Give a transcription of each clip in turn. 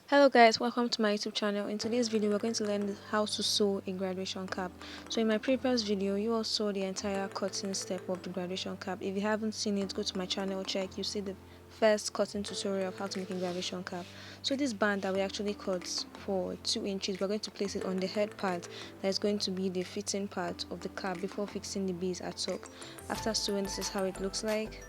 Hello guys, welcome to my YouTube channel. In today's video we're going to learn how to sew a graduation cap. So in my previous video you all saw the entire cutting step of the graduation cap. If you haven't seen it, go to my channel, check. You see the first cutting tutorial of how to make a graduation cap. So this band that we actually cut for 2 inches, we're going to place it on the head part that is going to be the fitting part of the cap before fixing the beads at top. After sewing, this is how it looks like.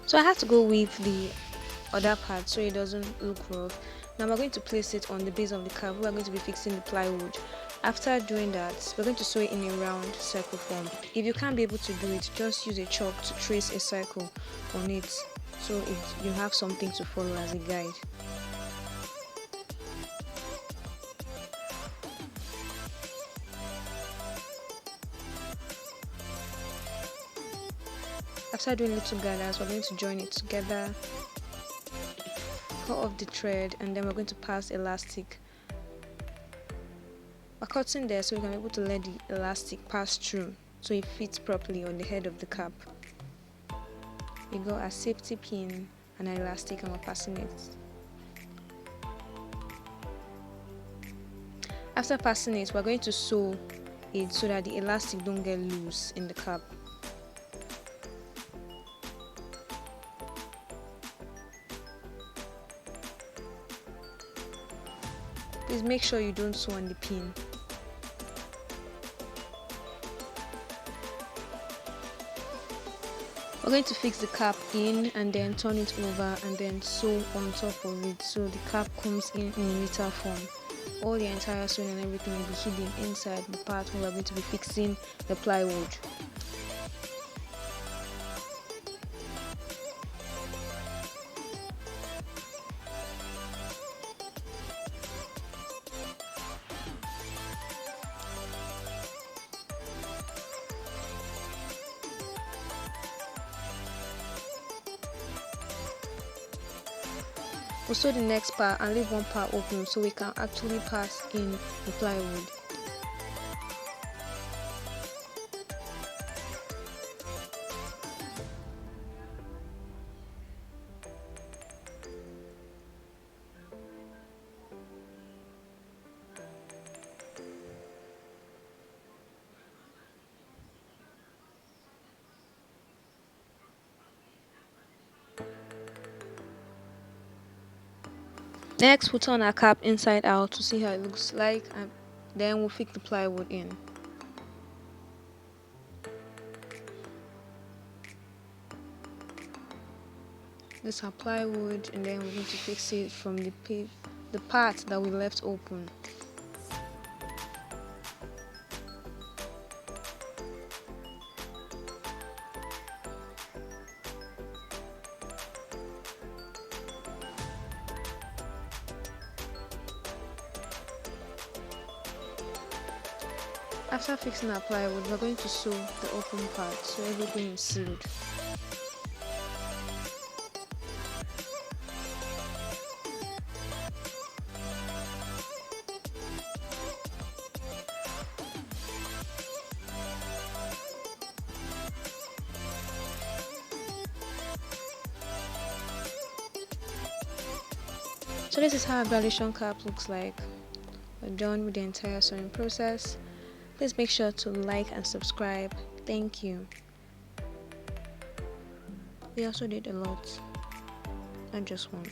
So I have to go with the other part so it doesn't look rough. Now we're going to place it on the base of the cap. We're going to be fixing the plywood. After doing that, we're going to sew it in a round circle form. If you can't be able to do it, just use a chalk to trace a circle on it so you have something to follow as a guide. After doing little gathers, we're going to join it together, cut off the thread, and then we're going to pass elastic. We're cutting there so we can be able to let the elastic pass through so it fits properly on the head of the cap. We got a safety pin and an elastic and we're passing it. After passing it, we're going to sew it so that the elastic don't get loose in the cap. Please make sure you don't sew on the pin. We're going to fix the cap in and then turn it over and then sew on top of it so the cap comes in a neater form. All the entire sewing and everything will be hidden inside the part where we're going to be fixing the plywood. We'll sew the next part and leave one part open so we can actually pass in the plywood. Next, we'll turn our cap inside out to see how it looks like, and then we'll fix the plywood in. This is our plywood, and then we're going to fix it from the part that we left open. After fixing our plywood, we're going to sew the open part so everything is sealed. So this is how a graduation cap looks like. We're done with the entire sewing process. Please make sure to like and subscribe. Thank you. We also did a lot, not just one.